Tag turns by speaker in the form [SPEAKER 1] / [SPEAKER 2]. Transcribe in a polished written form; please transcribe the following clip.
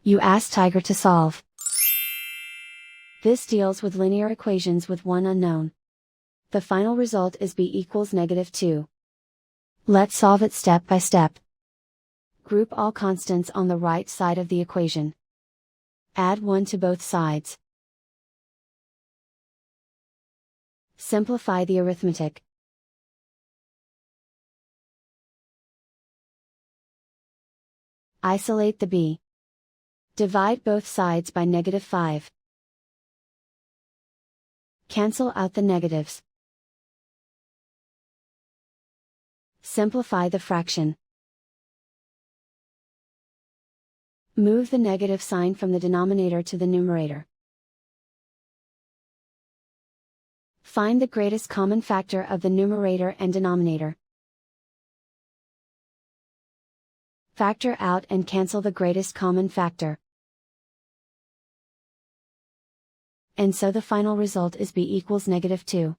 [SPEAKER 1] You ask Tiger to solve. This deals with linear equations with one unknown. The final result is b equals -2. Let's solve it step by step. Group all constants on the right side of the equation. Add 1 to both sides. Simplify the arithmetic. Isolate the b. Divide both sides by -5. Cancel out the negatives. Simplify the fraction. Move the negative sign from the denominator to the numerator. Find the greatest common factor of the numerator and denominator. Factor out and cancel the greatest common factor. And so the final result is b equals -2.